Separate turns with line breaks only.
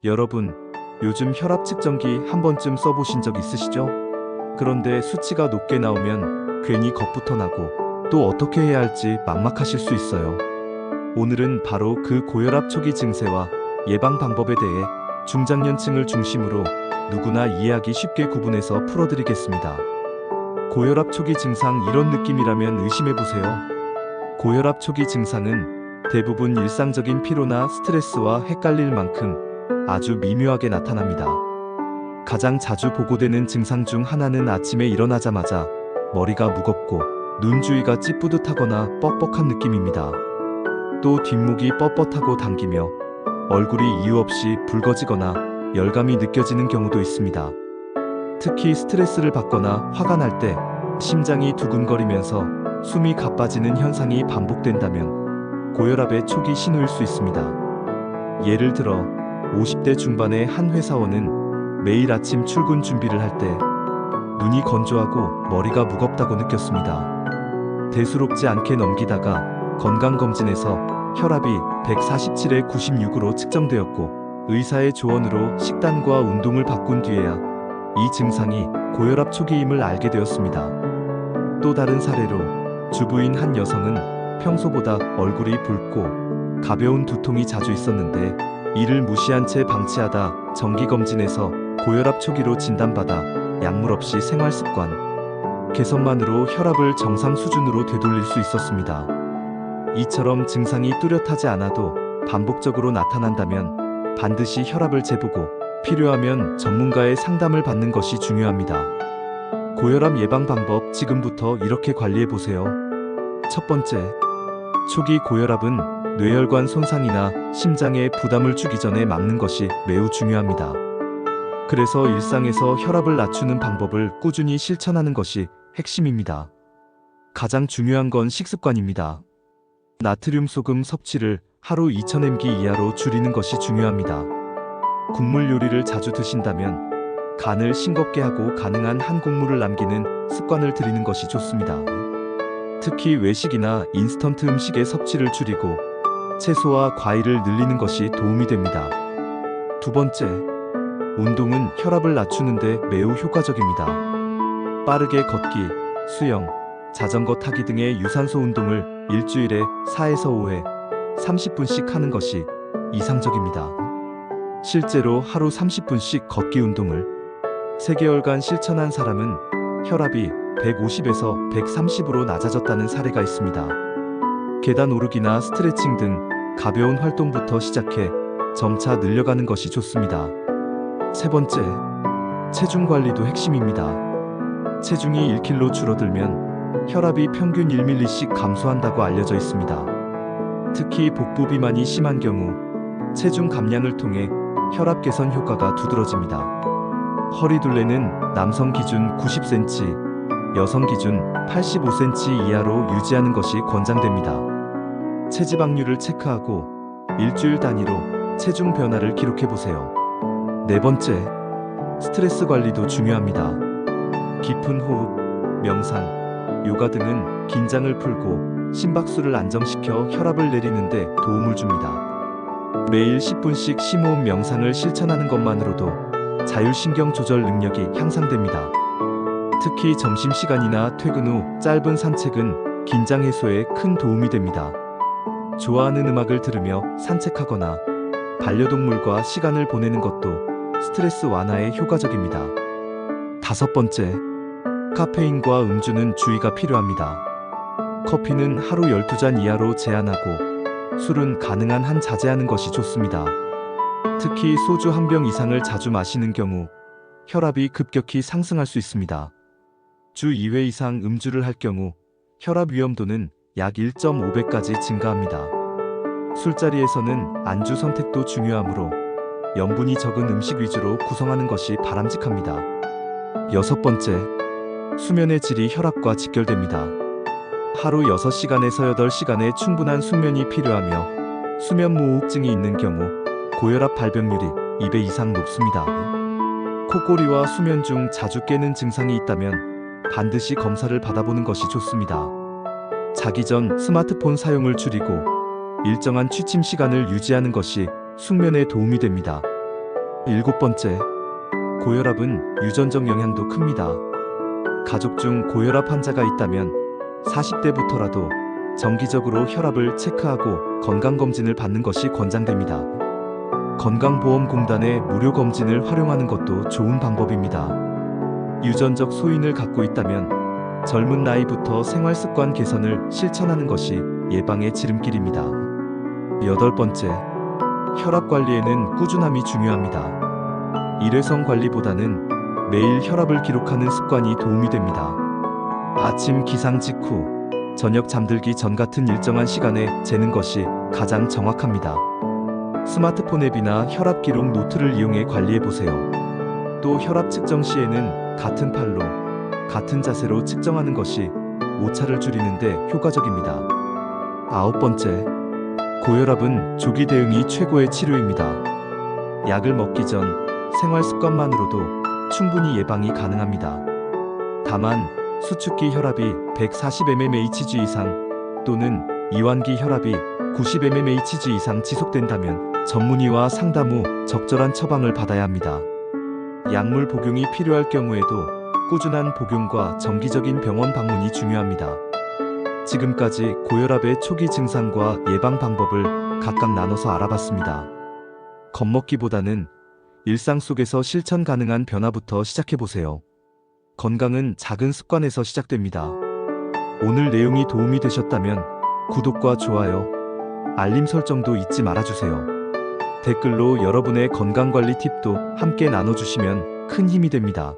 여러분, 요즘 혈압 측정기 한 번쯤 써보신 적 있으시죠? 그런데 수치가 높게 나오면 괜히 겁부터 나고 또 어떻게 해야 할지 막막하실 수 있어요. 오늘은 바로 그 고혈압 초기 증세와 예방 방법에 대해 중장년층을 중심으로 누구나 이해하기 쉽게 구분해서 풀어드리겠습니다. 고혈압 초기 증상 이런 느낌이라면 의심해보세요. 고혈압 초기 증상은 대부분 일상적인 피로나 스트레스와 헷갈릴 만큼 아주 미묘하게 나타납니다. 가장 자주 보고되는 증상 중 하나는 아침에 일어나자마자 머리가 무겁고 눈 주위가 찌뿌듯하거나 뻑뻑한 느낌입니다. 또 뒷목이 뻣뻣하고 당기며 얼굴이 이유 없이 붉어지거나 열감이 느껴지는 경우도 있습니다. 특히 스트레스를 받거나 화가 날 때 심장이 두근거리면서 숨이 가빠지는 현상이 반복된다면 고혈압의 초기 신호일 수 있습니다. 예를 들어 50대 중반의 한 회사원은 매일 아침 출근 준비를 할 때 눈이 건조하고 머리가 무겁다고 느꼈습니다. 대수롭지 않게 넘기다가 건강검진에서 혈압이 147에 96으로 측정되었고 의사의 조언으로 식단과 운동을 바꾼 뒤에야 이 증상이 고혈압 초기임을 알게 되었습니다. 또 다른 사례로 주부인 한 여성은 평소보다 얼굴이 붉고 가벼운 두통이 자주 있었는데 이를 무시한 채 방치하다 정기검진에서 고혈압 초기로 진단받아 약물 없이 생활습관 개선만으로 혈압을 정상 수준으로 되돌릴 수 있었습니다. 이처럼 증상이 뚜렷하지 않아도 반복적으로 나타난다면 반드시 혈압을 재보고 필요하면 전문가의 상담을 받는 것이 중요합니다. 고혈압 예방 방법 지금부터 이렇게 관리해보세요. 첫 번째, 초기 고혈압은 뇌혈관 손상이나 심장에 부담을 주기 전에 막는 것이 매우 중요합니다. 그래서 일상에서 혈압을 낮추는 방법을 꾸준히 실천하는 것이 핵심입니다. 가장 중요한 건 식습관입니다. 나트륨 소금 섭취를 하루 2000mg 이하로 줄이는 것이 중요합니다. 국물 요리를 자주 드신다면 간을 싱겁게 하고 가능한 한 국물을 남기는 습관을 들이는 것이 좋습니다. 특히 외식이나 인스턴트 음식의 섭취를 줄이고 채소와 과일을 늘리는 것이 도움이 됩니다. 두 번째, 운동은 혈압을 낮추는데 매우 효과적입니다. 빠르게 걷기, 수영, 자전거 타기 등의 유산소 운동을 일주일에 4에서 5회, 30분씩 하는 것이 이상적입니다. 실제로 하루 30분씩 걷기 운동을 3개월간 실천한 사람은 혈압이 150에서 130으로 낮아졌다는 사례가 있습니다. 계단 오르기나 스트레칭 등 가벼운 활동부터 시작해 점차 늘려가는 것이 좋습니다. 세 번째, 체중 관리도 핵심입니다. 체중이 1kg 줄어들면 혈압이 평균 1mg씩 감소한다고 알려져 있습니다. 특히 복부 비만이 심한 경우 체중 감량을 통해 혈압 개선 효과가 두드러집니다. 허리 둘레는 남성 기준 90cm, 여성 기준 85cm 이하로 유지하는 것이 권장됩니다. 체지방률을 체크하고 일주일 단위로 체중 변화를 기록해보세요. 네 번째, 스트레스 관리도 중요합니다. 깊은 호흡, 명상, 요가 등은 긴장을 풀고 심박수를 안정시켜 혈압을 내리는 데 도움을 줍니다. 매일 10분씩 심호흡 명상을 실천하는 것만으로도 자율신경 조절 능력이 향상됩니다. 특히 점심시간이나 퇴근 후 짧은 산책은 긴장 해소에 큰 도움이 됩니다. 좋아하는 음악을 들으며 산책하거나 반려동물과 시간을 보내는 것도 스트레스 완화에 효과적입니다. 다섯 번째, 카페인과 음주는 주의가 필요합니다. 커피는 하루 12잔 이하로 제한하고 술은 가능한 한 자제하는 것이 좋습니다. 특히 소주 한 병 이상을 자주 마시는 경우 혈압이 급격히 상승할 수 있습니다. 주 2회 이상 음주를 할 경우 혈압 위험도는 약 1.5배까지 증가합니다. 술자리에서는 안주 선택도 중요하므로 염분이 적은 음식 위주로 구성하는 것이 바람직합니다. 여섯 번째, 수면의 질이 혈압과 직결됩니다. 하루 6시간에서 8시간의 충분한 숙면이 필요하며 수면무호흡증이 있는 경우 고혈압 발병률이 2배 이상 높습니다. 코골이와 수면 중 자주 깨는 증상이 있다면 반드시 검사를 받아보는 것이 좋습니다. 자기 전 스마트폰 사용을 줄이고 일정한 취침 시간을 유지하는 것이 숙면에 도움이 됩니다. 7번째, 고혈압은 유전적 영향도 큽니다. 가족 중 고혈압 환자가 있다면 40대부터라도 정기적으로 혈압을 체크하고 건강검진을 받는 것이 권장됩니다. 건강보험공단의 무료 검진을 활용하는 것도 좋은 방법입니다. 유전적 소인을 갖고 있다면 젊은 나이부터 생활습관 개선을 실천하는 것이 예방의 지름길입니다. 8번째, 혈압 관리에는 꾸준함이 중요합니다. 일회성 관리보다는 매일 혈압을 기록하는 습관이 도움이 됩니다. 아침 기상 직후, 저녁 잠들기 전 같은 일정한 시간에 재는 것이 가장 정확합니다. 스마트폰 앱이나 혈압 기록 노트를 이용해 관리해 보세요. 또 혈압 측정 시에는 같은 팔로, 같은 자세로 측정하는 것이 오차를 줄이는 데 효과적입니다. 9번째, 고혈압은 조기 대응이 최고의 치료입니다. 약을 먹기 전 생활 습관만으로도 충분히 예방이 가능합니다. 다만 수축기 혈압이 140mmHg 이상 또는 이완기 혈압이 90mmHg 이상 지속된다면 전문의와 상담 후 적절한 처방을 받아야 합니다. 약물 복용이 필요할 경우에도 꾸준한 복용과 정기적인 병원 방문이 중요합니다. 지금까지 고혈압의 초기 증상과 예방 방법을 각각 나눠서 알아봤습니다. 겁먹기보다는 일상 속에서 실천 가능한 변화부터 시작해보세요. 건강은 작은 습관에서 시작됩니다. 오늘 내용이 도움이 되셨다면 구독과 좋아요, 알림 설정도 잊지 말아주세요. 댓글로 여러분의 건강관리 팁도 함께 나눠주시면 큰 힘이 됩니다.